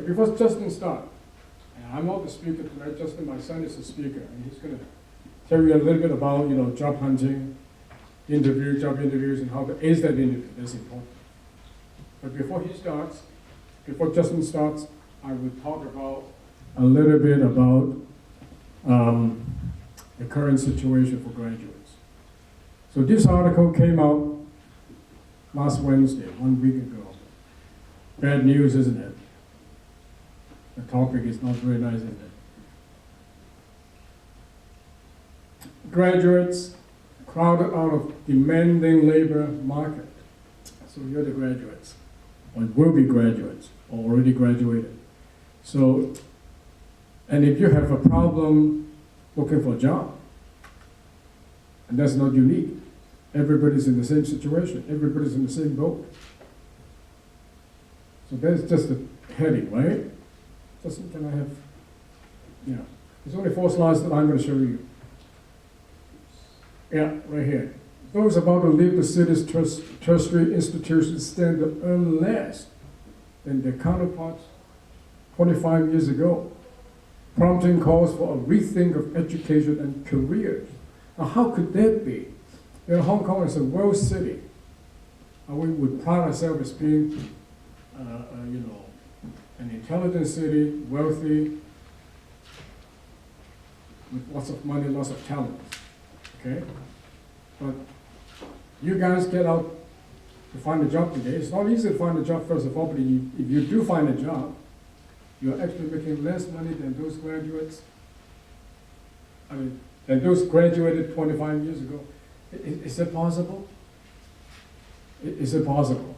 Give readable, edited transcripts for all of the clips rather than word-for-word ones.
But before Justin starts, and I'm not the speaker tonight, Justin, my son is the speaker, and he's gonna tell you a little bit about, job hunting, job interviews, and how to ace that interview. That's important. But before Justin starts, I will talk about a little bit about the current situation for graduates. So this article came out last Wednesday, 1 week ago. Bad news, isn't it? The topic is not very nice, is it? Graduates crowded out of demanding labor market. So you're the graduates, or will be graduates, or already graduated. So, and if you have a problem looking for a job, and that's not unique, everybody's in the same situation, everybody's in the same boat. So that's just the heading, right? Just, can I have, there's only 4 slides that I'm going to show you. Yeah, right here. Those about to leave the city's tertiary institutions stand to earn less than their counterparts 25 years ago, prompting calls for a rethink of education and careers. Now, how could that be? Hong Kong is a world city. We would pride ourselves as being, an intelligent city, wealthy, with lots of money, lots of talent. Okay? But you guys get out to find a job today. It's not easy to find a job, first of all, but if you do find a job, you're actually making less money than those graduates. Than those graduated 25 years ago. Is it possible? Is it possible?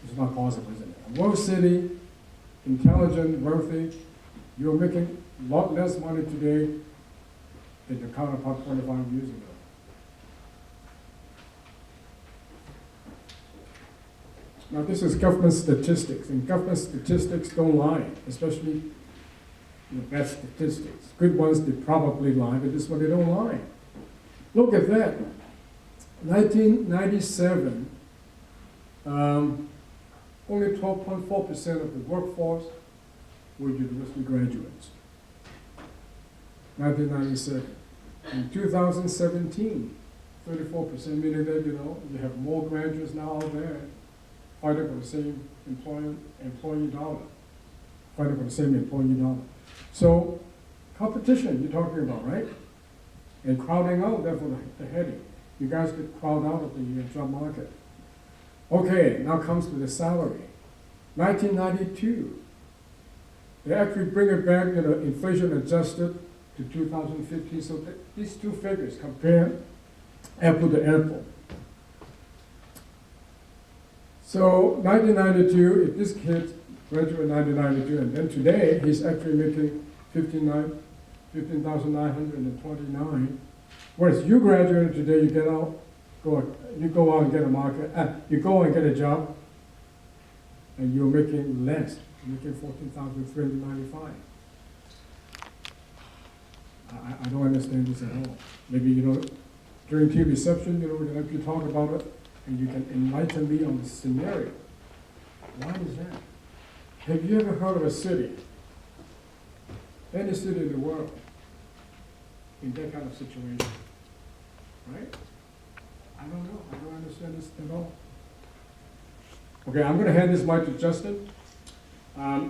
It's not possible, isn't it? A world city, intelligent, wealthy, you're making a lot less money today than your counterpart 25 years ago. Now this is government statistics, and government statistics don't lie, especially bad statistics. Good ones, they probably lie, but this one, they don't lie. Look at that. 1997, only 12.4% of the workforce were university graduates. 1997. In 2017, 34%, meaning that, you have more graduates now out there fighting for the same employee dollar. Fighting for the same employee dollar. So, competition you're talking about, right? And crowding out, therefore the heading. You guys get crowded out of the job market. Okay, now comes to the salary. 1992, they actually bring it back, inflation adjusted to 2015. So these two figures compare apple to apple. So 1992, if this kid graduated in 1992, and then today he's actually making 15,929. Whereas you graduated today, you go out and get a market, you go and get a job, and you're making less. You're making 14,395. I don't understand this at all. Maybe during tea reception, we'd like to talk about it, and you can enlighten me on the scenario. Why is that? Have you ever heard of a city, any city in the world, in that kind of situation? Right? I don't know. I don't understand this at all. Okay, I'm going to hand this mic to Justin.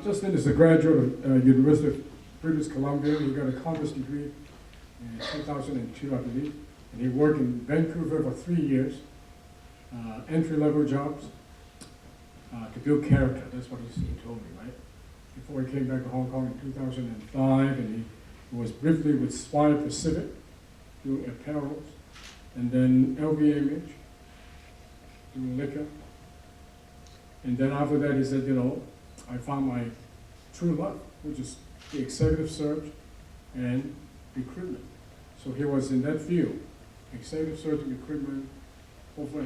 Justin is a graduate of University of British Columbia. He got a commerce degree in 2002, I believe. And he worked in Vancouver for 3 years, entry-level jobs to build character. That's what he told me, right? Before he came back to Hong Kong in 2005, and he was briefly with Swire Pacific doing apparels, and then LVMH doing liquor. And then after that, he said, I found my true love, which is the executive search and recruitment. So he was in that field, executive search and recruitment, over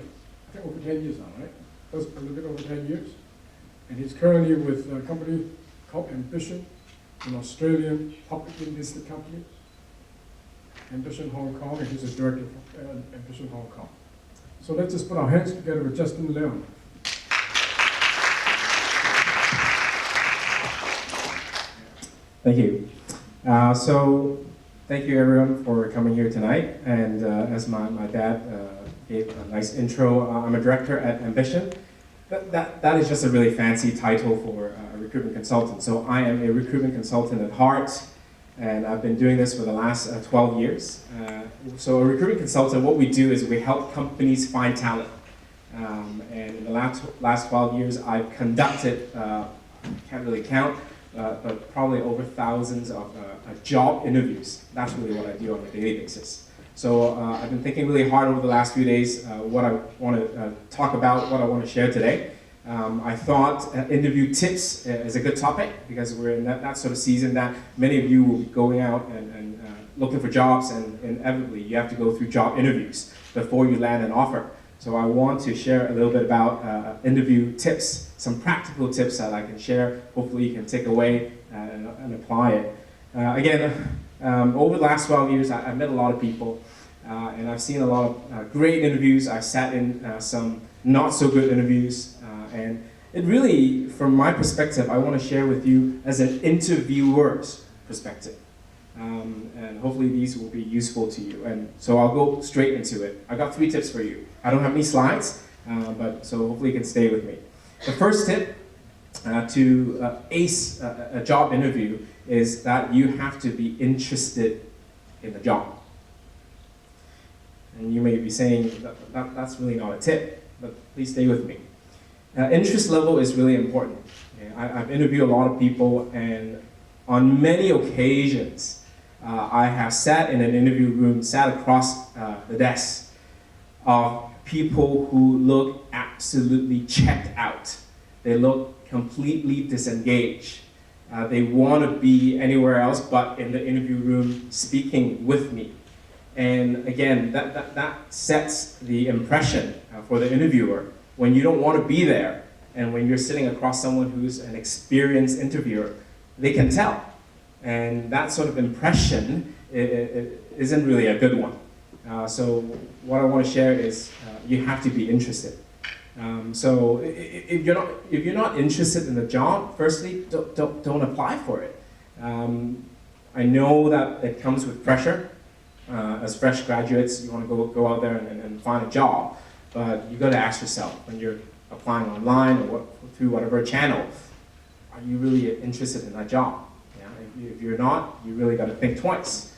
10 years now, right? That's a little bit over 10 years. And he's currently with a company called Ambition, an Australian publicly listed company, Ambition Hong Kong, and he's a director of Ambition Hong Kong. So let's just put our hands together with Justin Leung. Thank you. So, thank you everyone for coming here tonight. And as my dad gave a nice intro, I'm a director at Ambition. That is just a really fancy title for a recruitment consultant. So I am a recruitment consultant at heart, and I've been doing this for the last 12 years. So a recruitment consultant, what we do is we help companies find talent. And in the last 12 years, I've conducted, can't really count, but probably over thousands of job interviews. That's really what I do on a daily basis. So I've been thinking really hard over the last few days what I want to talk about, what I want to share today. I thought interview tips is a good topic because we're in that sort of season that many of you will be going out and looking for jobs, and inevitably you have to go through job interviews before you land an offer. So I want to share a little bit about interview tips, some practical tips that I can share. Hopefully you can take away and apply it. Over the last 12 years, I've met a lot of people, and I've seen a lot of great interviews. I've sat in some not so good interviews, and it really, from my perspective, I want to share with you as an interviewer's perspective. And hopefully these will be useful to you. And so I'll go straight into it. I got 3 tips for you. I don't have any slides, but so hopefully you can stay with me. The first tip to ace a job interview is that you have to be interested in the job. And you may be saying that's really not a tip, but please stay with me. Interest level is really important. Okay? I've interviewed a lot of people, and on many occasions, I have sat in an interview room, sat across the desk of people who look absolutely checked out. They look completely disengaged. They want to be anywhere else but in the interview room speaking with me. And again, that sets the impression for the interviewer when you don't want to be there, and when you're sitting across someone who's an experienced interviewer, they can tell. And that sort of impression isn't really a good one. So what I want to share is you have to be interested. So if you're not interested in the job, firstly, don't apply for it. I know that it comes with pressure. As fresh graduates, you want to go out there and find a job, but you got to ask yourself when you're applying online or through whatever channel, are you really interested in that job? If you're not, you really got to think twice.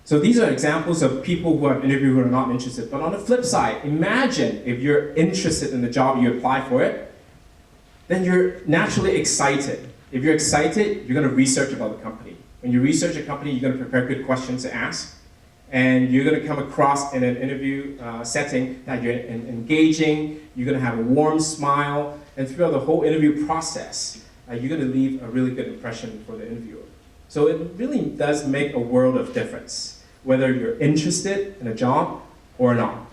So these are examples of people who have interviewed who are not interested. But on the flip side, imagine if you're interested in the job, you apply for it, then you're naturally excited. If you're excited, you're going to research about the company. When you research a company, you're going to prepare good questions to ask. And you're going to come across in an interview setting that you're engaging, you're going to have a warm smile, and throughout the whole interview process, you're going to leave a really good impression for the interviewer. So it really does make a world of difference, whether you're interested in a job or not.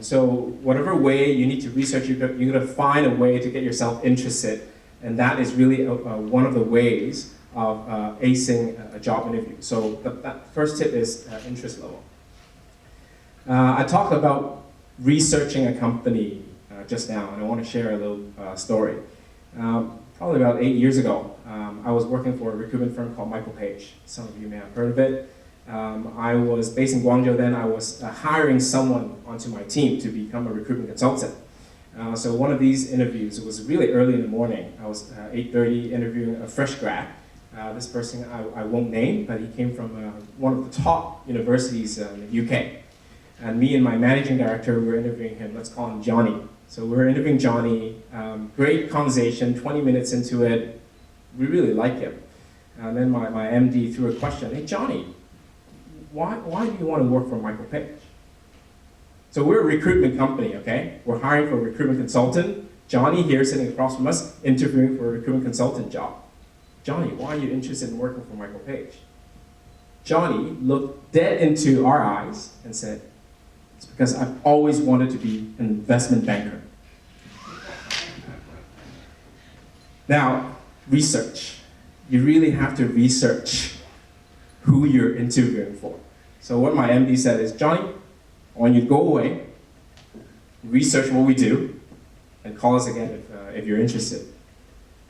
So whatever way you need to research, you're going to find a way to get yourself interested, and that is really one of the ways of acing a job interview. So that first tip is interest level. I talked about researching a company just now, and I want to share a little story. Probably about 8 years ago, I was working for a recruitment firm called Michael Page. Some of you may have heard of it. I was based in Guangzhou then. I was hiring someone onto my team to become a recruitment consultant. So one of these interviews, it was really early in the morning. I was 8:30 interviewing a fresh grad. This person I won't name, but he came from one of the top universities in the UK. And me and my managing director were interviewing him. Let's call him Johnny. So we're interviewing Johnny, great conversation, 20 minutes into it, we really like him. And then my MD threw a question, hey Johnny, why do you want to work for Michael Page? So we're a recruitment company, okay? We're hiring for a recruitment consultant. Johnny here sitting across from us, interviewing for a recruitment consultant job. Johnny, why are you interested in working for Michael Page? Johnny looked dead into our eyes and said, it's because I've always wanted to be an investment banker. Now, research. You really have to research who you're interviewing for. So what my MD said is, Johnny, when you go away, research what we do, and call us again if you're interested.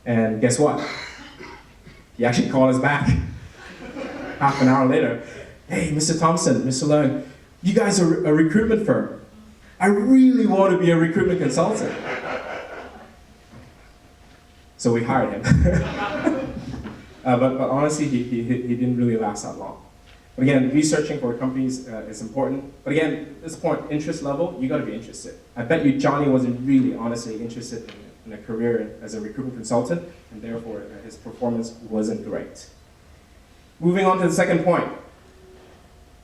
And guess what? He actually called us back half an hour later. Hey, Mr. Thompson, Mr. Leung, you guys are a recruitment firm. I really want to be a recruitment consultant. So we hired him. But honestly, he didn't really last that long. But again, researching for companies is important. But again, at this point, interest level, you got to be interested. I bet you Johnny wasn't really honestly interested in a career as a recruitment consultant, and therefore his performance wasn't great. Moving on to the second point.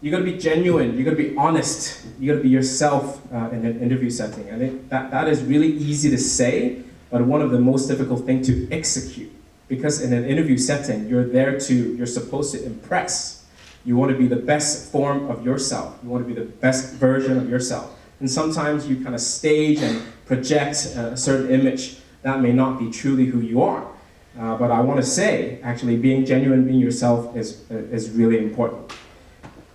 You got to be genuine, you got to be honest, you got to be yourself in an interview setting. I think that is really easy to say, but one of the most difficult things to execute. Because in an interview setting, you're supposed to impress. You want to be the best form of yourself. You want to be the best version of yourself. And sometimes you kind of stage and project a certain image that may not be truly who you are. But I want to say, actually, being genuine, being yourself is really important.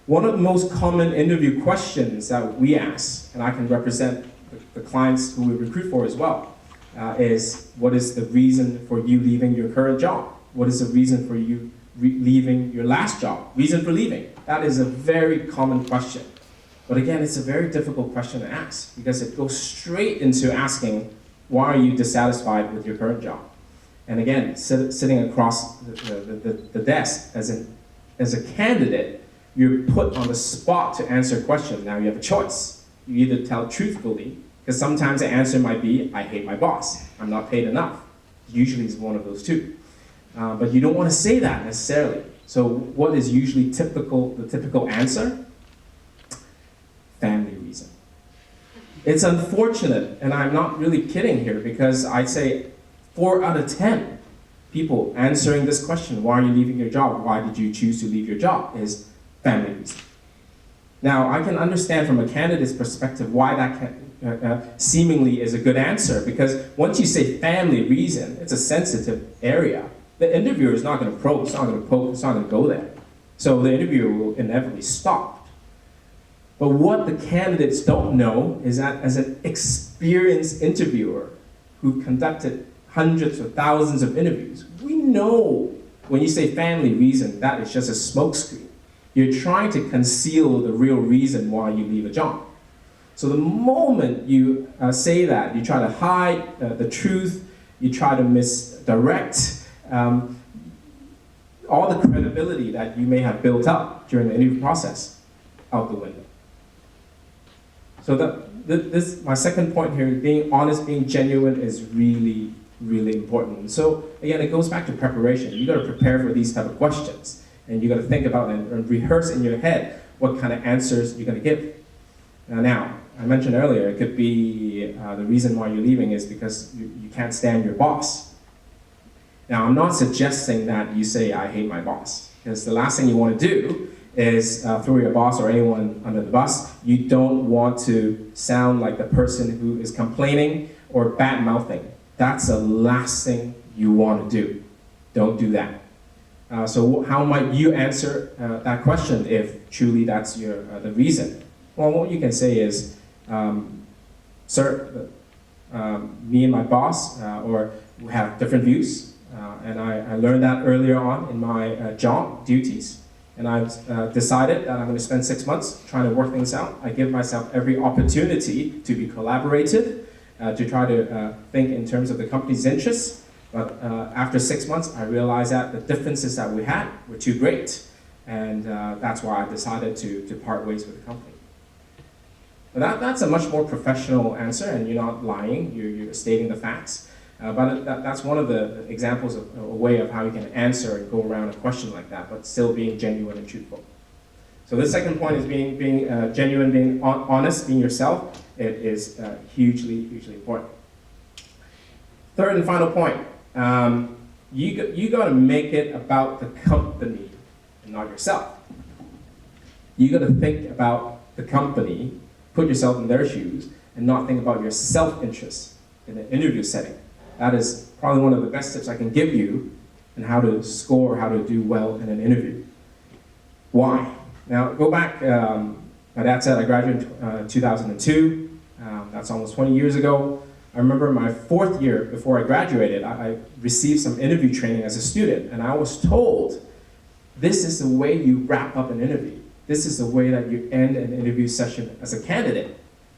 One of the most common interview questions that we ask, and I can represent the clients who we recruit for as well, is what is the reason for you leaving your current job? What is the reason for you leaving your last job? Reason for leaving. That is a very common question. But again, it's a very difficult question to ask because it goes straight into asking, why are you dissatisfied with your current job? And again, sitting across the desk as a candidate, you're put on the spot to answer a question. Now you have a choice. You either tell truthfully, because sometimes the answer might be, I hate my boss. I'm not paid enough. Usually it's one of those two. But you don't want to say that necessarily. So what is usually the typical answer? Family reason. It's unfortunate, and I'm not really kidding here, because I'd say 4 out of 10 people answering this question, why are you leaving your job? Why did you choose to leave your job? Is family reason. Now, I can understand from a candidate's perspective why that seemingly is a good answer, because once you say family reason, it's a sensitive area. The interviewer is not going to probe, it's not going to poke, it's not going to go there. So the interviewer will inevitably stop. But what the candidates don't know is that as an experienced interviewer who conducted hundreds or thousands of interviews, we know when you say family reason, that is just a smokescreen. You're trying to conceal the real reason why you leave a job. So the moment you say that, you try to hide the truth, you try to misdirect all the credibility that you may have built up during the interview process out the window. So this my second point here, being honest, being genuine is really, really important. So again, it goes back to preparation. You got to prepare for these type of questions. And you got to think about and rehearse in your head what kind of answers you're going to give. Now, I mentioned earlier, it could be the reason why you're leaving is because you can't stand your boss. Now, I'm not suggesting that you say, I hate my boss, because the last thing you want to do is throw your boss or anyone under the bus. You don't want to sound like the person who is complaining or bad-mouthing. That's the last thing you want to do. Don't do that. So how might you answer that question if truly that's the reason? Well, what you can say is, sir, me and my boss or we have different views, and I learned that earlier on in my job duties, and I've decided that I'm going to spend 6 months trying to work things out. I give myself every opportunity to be collaborative, to try to think in terms of the company's interests. But after 6 months, I realized that the differences that we had were too great. And that's why I decided to part ways with the company. But that's a much more professional answer, and you're not lying, you're stating the facts. But that's one of the examples of a way of how you can answer and go around a question like that, but still being genuine and truthful. So the second point is being genuine, being honest, being yourself. It is hugely, hugely important. Third and final point. You got to make it about the company and not yourself. You got to think about the company, put yourself in their shoes, and not think about your self-interest in an interview setting. That is probably one of the best tips I can give you in how to score, how to do well in an interview. Why? Now, go back, my dad said I graduated in 2002. That's almost 20 years ago. I remember my 4th year before I graduated, I received some interview training as a student, and I was told, this is the way you wrap up an interview. This is the way that you end an interview session as a candidate.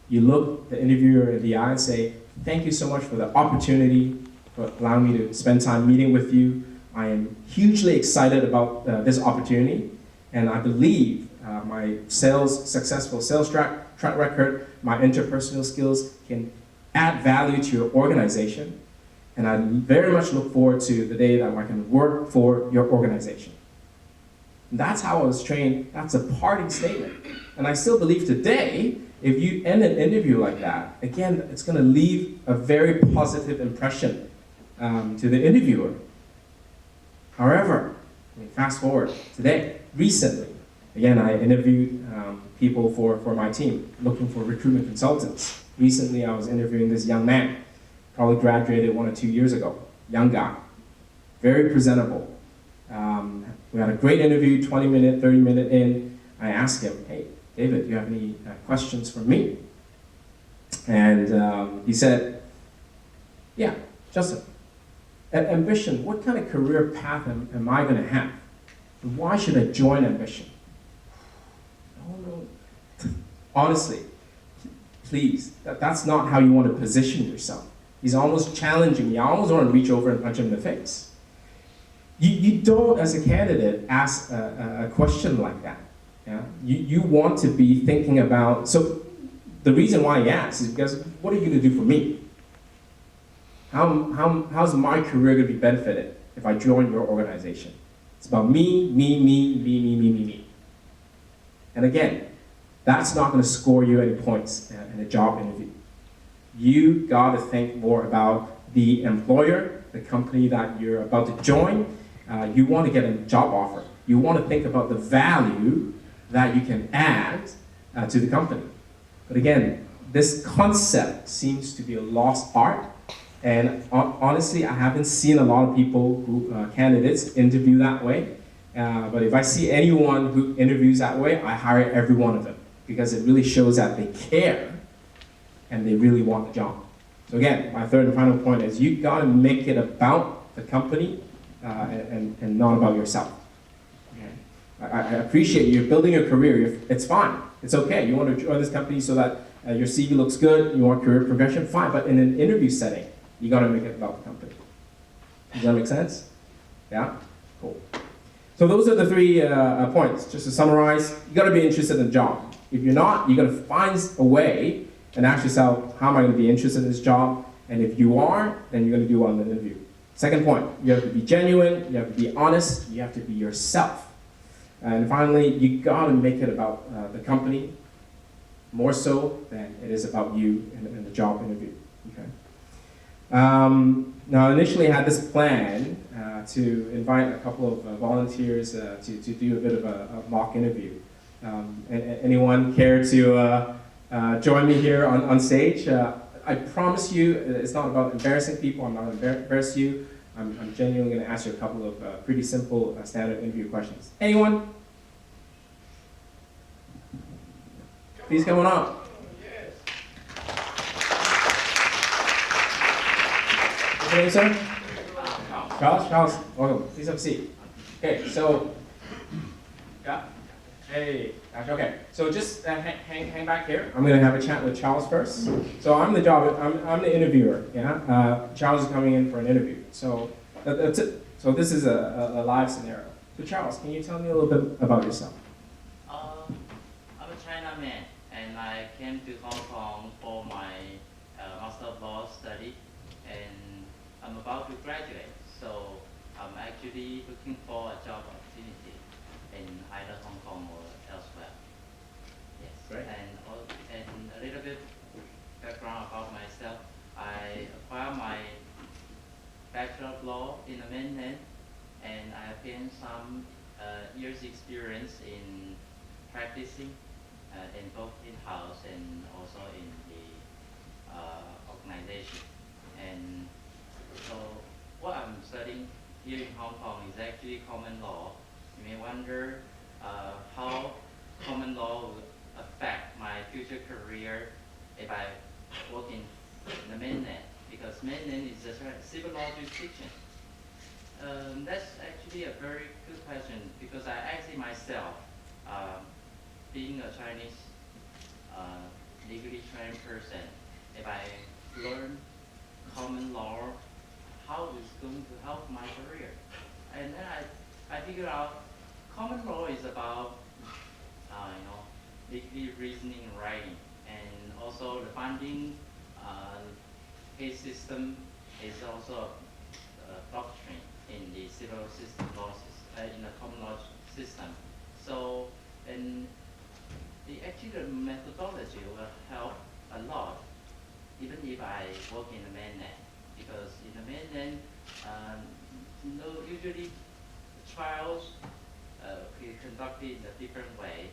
You look the interviewer in the eye and say, thank you so much for the opportunity, for allowing me to spend time meeting with you. I am hugely excited about this opportunity, and I believe my successful sales track record, my interpersonal skills can add value to your organization, and I very much look forward to the day that I can work for your organization. And that's how I was trained. That's a parting statement. And I still believe today, if you end an interview like that, again, it's going to leave a very positive impression to the interviewer. However, fast forward today, recently, again, I interviewed people for my team, looking for recruitment consultants. Recently, I was interviewing this young man, probably graduated 1 or 2 years ago, young guy, very presentable. We had a great interview, 20-minute, 30-minute in. I asked him, hey, David, do you have any questions for me? And he said, yeah, Justin, Ambition, what kind of career path am I going to have? And why should I join Ambition? No. Honestly, please, that's not how you want to position yourself. He's almost challenging me. I almost want to reach over and punch him in the face. You don't, as a candidate, ask a question like that. Yeah? You want to be thinking about, so the reason why he asks is because, what are you going to do for me? How's my career going to be benefited if I join your organization? It's about me. And again, that's not going to score you any points in a job interview. You got to think more about the employer, the company that you're about to join. You want to get a job offer. You want to think about the value that you can add to the company. But again, this concept seems to be a lost art. And honestly, I haven't seen a lot of people candidates interview that way. But if I see anyone who interviews that way, I hire every one of them, because it really shows that they care and they really want the job. So again, my third and final point is you got to make it about the company and not about yourself. Okay? I appreciate you're building a career. It's fine. It's okay. You want to join this company so that your CV looks good, you want career progression, fine. But in an interview setting, you got to make it about the company. Does that make sense? Yeah? Cool. So those are the 3 points. Just to summarize, you got to be interested in the job. If you're not, you got to find a way and ask yourself, how am I going to be interested in this job? And if you are, then you're going to do well in the interview. Second point, you have to be genuine, you have to be honest, you have to be yourself. And finally, you got to make it about the company more so than it is about you in the job interview. Okay. Now, initially I had this plan to invite a couple of volunteers to do a bit of a mock interview. Anyone care to join me here on stage? I promise you, it's not about embarrassing people. I'm not going to embarrass you. I'm genuinely going to ask you a couple of pretty simple standard interview questions. Anyone? Please come on up. What's your name, sir? Charles, welcome. Please have a seat. Okay, so, yeah. Hey, gosh, okay. So just hang back here. I'm going to have a chat with Charles first. So I'm the interviewer. Yeah. Charles is coming in for an interview. So that's it. So this is a live scenario. So Charles, can you tell me a little bit about yourself? I'm a Chinaman, and I came to Hong Kong for my Master of Law study, and I'm about to graduate. So I'm actually looking for a job opportunity in either Hong Kong or elsewhere. Yes. Great. And a little bit background about myself. I acquired my Bachelor of Law in the mainland, and I have gained some years experience in practicing in both in-house and also in the organization. And so what I'm studying here in Hong Kong is actually common law. You may wonder how common law will affect my future career if I work in in the mainland, because mainland is a civil law jurisdiction. That's actually a very good question, because I actually myself, being a Chinese legally trained person, if I learn common law, how is going to help my career? And then I figured out common law is about legally reasoning and writing, and also the funding case system is also a doctrine in the civil system law in the common law system. So, and actually the methodology will help a lot, even if I work in the mainland, because in the mainland, usually trials be conducted in a different way,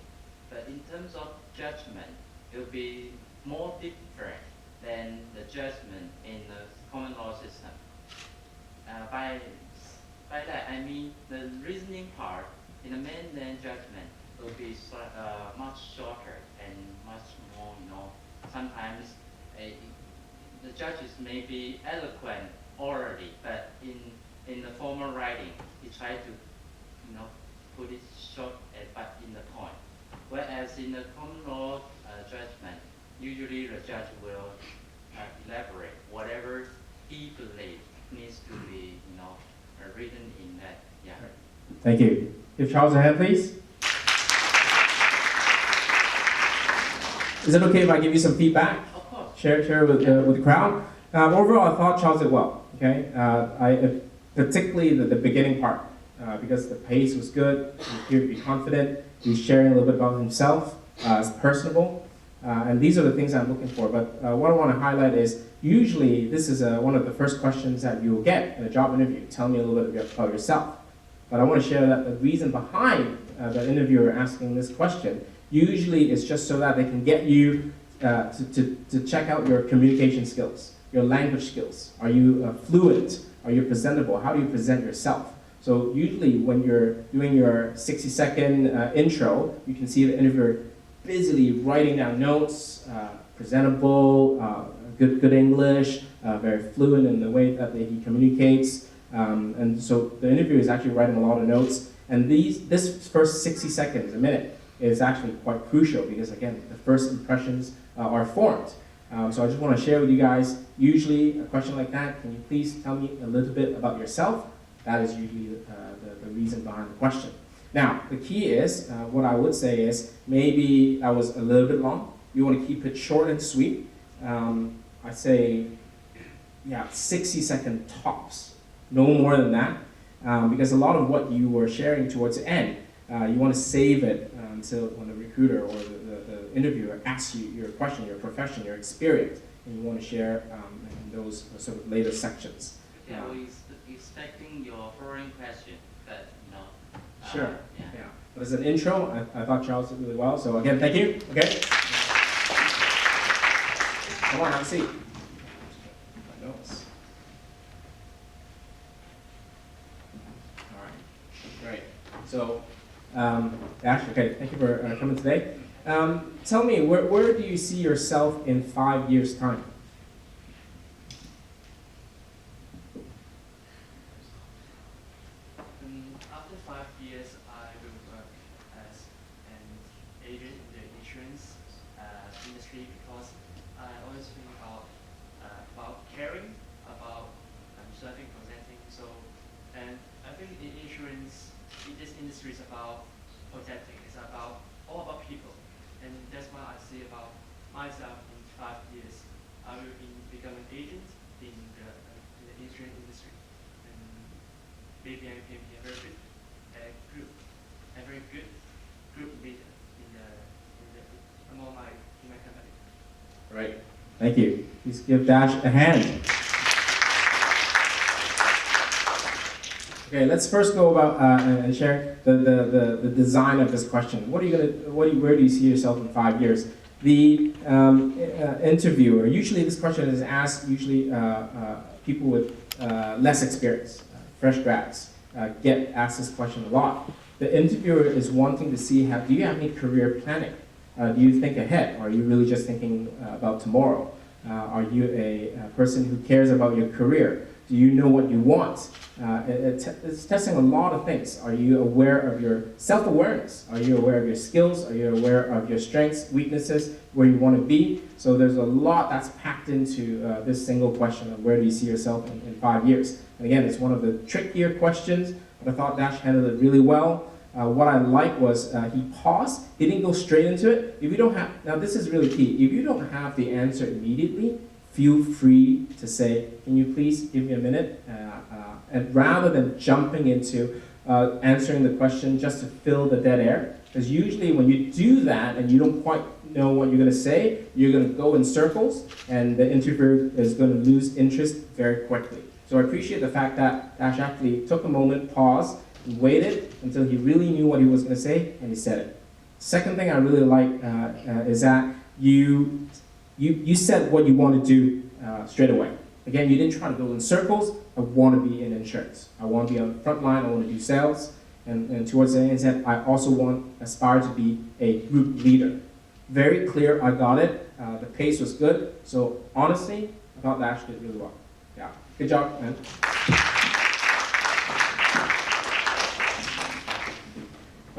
but in terms of judgment, it will be more different than the judgment in the common law system. By that I mean the reasoning part in the mainland judgment will be much shorter and much more, sometimes the judges may be eloquent orally, but in the formal writing, he try to, put it short but in the point. Whereas in the common law judgment, usually the judge will elaborate whatever he believes needs to be, written in that. Yeah. Thank you. Give Charles a hand, please. Is it okay if I give you some feedback? Of course. Share with the crowd. Overall, I thought Charles did well. Okay, particularly the beginning part, because the pace was good. He appeared to be confident. He was sharing a little bit about himself. It's personable, and these are the things I'm looking for. But what I want to highlight is usually this is one of the first questions that you will get in a job interview. Tell me a little bit about yourself. But I want to share that the reason behind the interviewer asking this question usually is just so that they can get you to check out your communication skills, your language skills. Are you fluent? Are you presentable? How do you present yourself? So usually when you're doing your 60-second intro, you can see the interviewer busily writing down notes, presentable, good English, very fluent in the way that he communicates. And so the interviewer is actually writing a lot of notes. And this first 60 seconds, a minute, is actually quite crucial because, again, the first impressions are formed. So I just want to share with you guys, usually a question like that, can you please tell me a little bit about yourself? That is usually the reason behind the question. Now, the key is, what I would say is, maybe that was a little bit long. You want to keep it short and sweet. I say, 60-second tops, no more than that. Because a lot of what you were sharing towards the end, you want to save it until when the recruiter or the interviewer asks you your question, your profession, your experience, and you want to share in those sort of later sections. Okay, I was expecting your foreign question, but Sure. Yeah. But as an intro, I thought Charles did really well. So again, thank you. Okay. Come on, have a seat. My notes. All right. Great. So, Ash, okay, thank you for coming today. Tell me, where do you see yourself in 5 years' time? After 5 years, I will work as an agent in the insurance industry because I always think about caring, about serving, presenting. So, and I think in insurance, in this industry is about protecting. It's all about people, and that's what I see about myself in 5 years. I will become an agent in the insurance industry, and maybe I can be a very good group leader in my company. Right. Thank you. Please give Dash a hand. Okay, let's first go about and share the design of this question. Where do you see yourself in 5 years? The interviewer, usually this question is asked people with less experience, fresh grads, get asked this question a lot. The interviewer is wanting to see, do you have any career planning? Do you think ahead? Or are you really just thinking about tomorrow? Are you a person who cares about your career? Do you know what you want? It's testing a lot of things. Are you aware of your self-awareness? Are you aware of your skills? Are you aware of your strengths, weaknesses, where you want to be? So there's a lot that's packed into this single question of where do you see yourself in 5 years? And again, it's one of the trickier questions, but I thought Dash handled it really well. What I liked was he paused. He didn't go straight into it. If you don't have, now this is really key. If you don't have the answer immediately, feel free to say, can you please give me a minute? And rather than jumping into answering the question just to fill the dead air, because usually when you do that and you don't quite know what you're going to say, you're going to go in circles and the interviewer is going to lose interest very quickly. So I appreciate the fact that Dash actually took a moment, paused, and waited until he really knew what he was going to say, and he said it. Second thing I really like is that you said what you want to do straight away. Again, you didn't try to go in circles. I want to be in insurance. I want to be on the front line. I want to do sales. And towards the end, he said, I also aspire to be a group leader. Very clear, I got it. The pace was good. So honestly, I thought Dash did really well. Yeah, good job, man.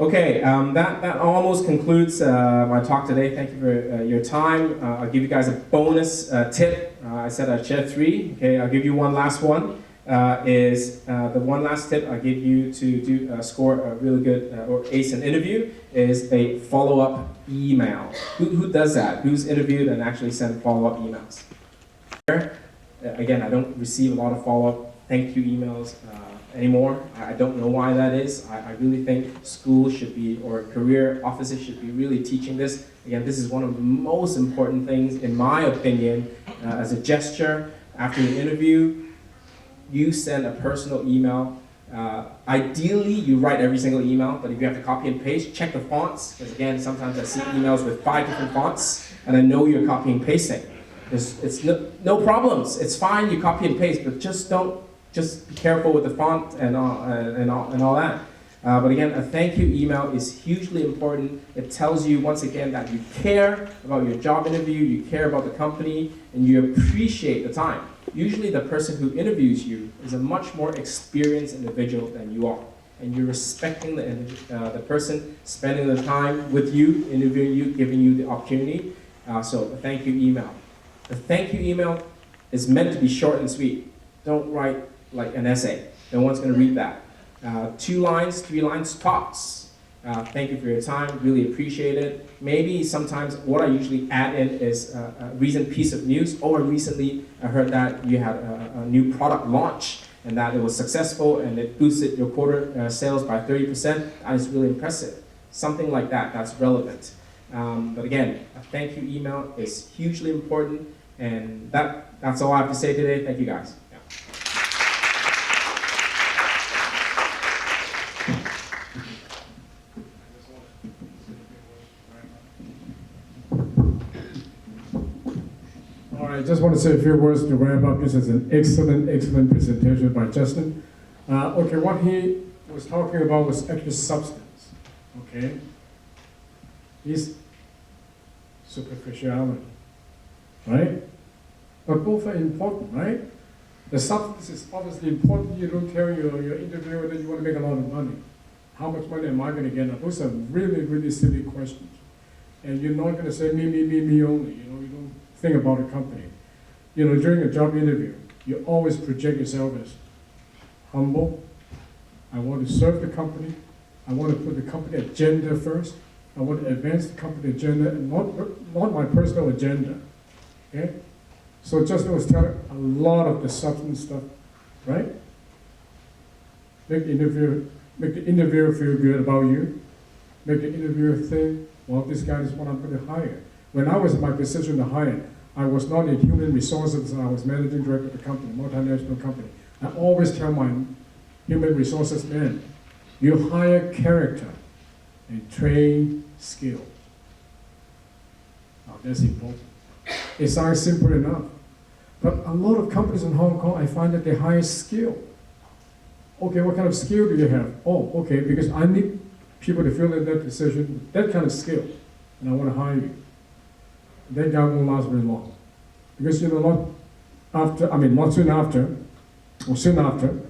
Okay, that almost concludes my talk today. Thank you for your time. I'll give you guys a bonus tip. I said I'd share 3. Okay, I'll give you one last one. The one last tip I give you to score a really good or ace an interview is a follow-up email. Who does that? Who's interviewed and actually sent follow-up emails? Again, I don't receive a lot of follow-up thank you emails anymore. I don't know why that is. I really think schools should be, or career offices should be really teaching this. Again, this is one of the most important things, in my opinion, as a gesture. After an interview, you send a personal email. Ideally, you write every single email, but if you have to copy and paste, check the fonts, because again, sometimes I see emails with 5 different fonts, and I know you're copying and pasting. It's no problems. It's fine, you copy and paste, but just be careful with the font and all that. But again, a thank you email is hugely important. It tells you, once again, that you care about your job interview, you care about the company, and you appreciate the time. Usually the person who interviews you is a much more experienced individual than you are. And you're respecting the person spending the time with you, interviewing you, giving you the opportunity. So a thank you email. The thank you email is meant to be short and sweet. Don't write like an essay. No one's going to read that. 2 lines, 3 lines tops. Thank you for your time. Really appreciate it. Maybe sometimes what I usually add in is a recent piece of news. Oh, recently I heard that you had a new product launch and that it was successful and it boosted your quarter sales by 30%. That is really impressive. Something like that, that's relevant. But again, a thank you email is hugely important, and that's all I have to say today. Thank you guys. All right, I just want to say a few words to wrap up. This is an excellent presentation by Justin. Okay, what he was talking about was actually substance. Okay, is superficiality, right? But both are important, right? The substance is obviously important. You don't tell your interviewer that you want to make a lot of money. How much money am I going to get? Now, those are really silly questions. And you're not going to say me only. You know, you don't think about a company. You know, during a job interview, you always project yourself as humble. I want to serve the company. I want to put the company agenda first. I want to advance the company agenda and not my personal agenda. Okay? So Justin was telling a lot of the substance stuff, right? Make the interviewer feel good about you. Make the interviewer think, well, this guy is what I'm going to hire. When I was in my position to hire, I was not in human resources, I was managing director of the company, multinational company. I always tell my human resources men, you hire character and train skill. Now that's important. It sounds simple enough. But a lot of companies in Hong Kong, I find that they hire skill. Okay, what kind of skill do you have? Oh, okay, because I need people to fill in that decision, that kind of skill, and I want to hire you. That guy won't last very long. Because, you know, not soon after, the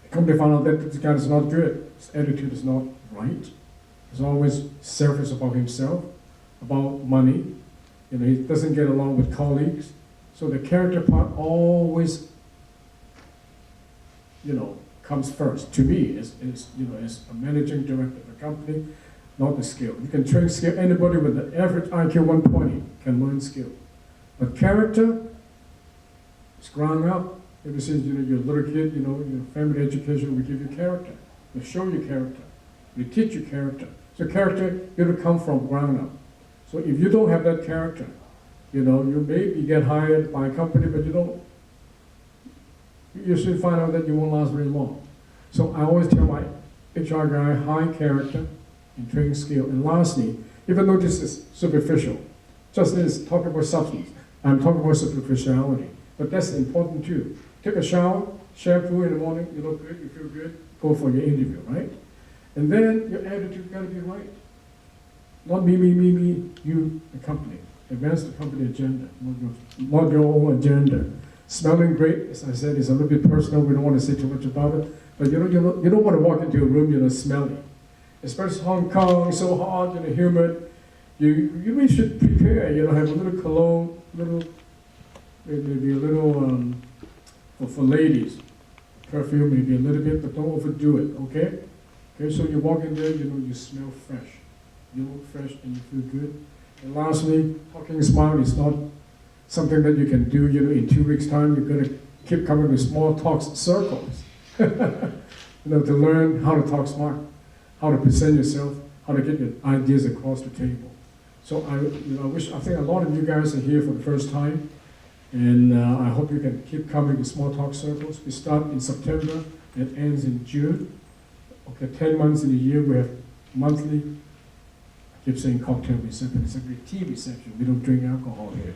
company found out that this guy is not good. His attitude is not right. He's always selfish about himself, about money. You know, he doesn't get along with colleagues. So the character part always, you know, comes first. To me, as a managing director of a company, not the skill. You can train skill. Anybody with an average IQ 120 can learn skill. But character is ground up. Ever since you're a little kid, your family education will give you character. Will show you character. We teach you character. So character, it'll come from ground up. So if you don't have that character, you maybe get hired by a company, but you soon find out that you won't last very long. So I always tell my HR guy, high character and training skill. And lastly, even though this is superficial, just as talking about substance, I'm talking about superficiality. But that's important too. Take a shower, shampoo in the morning, you look good, you feel good, go for your interview, right? And then your attitude gotta be right. Not me, you, the company. Advance the company agenda, not your own agenda. Smelling great, as I said, is a little bit personal. We don't want to say too much about it. But you don't want to walk into a room, smelling. Especially Hong Kong, so hot, humid. You really should prepare. Have a little cologne, maybe a little for ladies. Perfume, maybe a little bit, but don't overdo it. Okay. Okay. So you walk in there, you smell fresh. You look fresh and you feel good. And lastly, talking smart is not something that you can do, in 2 weeks' time. You're going to keep coming to small talk circles, to learn how to talk smart, how to present yourself, how to get your ideas across the table. So I think a lot of you guys are here for the first time, and I hope you can keep coming to small talk circles. We start in September, it ends in June. Okay, 10 months in a year, we have monthly. I keep saying cocktail reception, it's a tea reception. We don't drink alcohol here.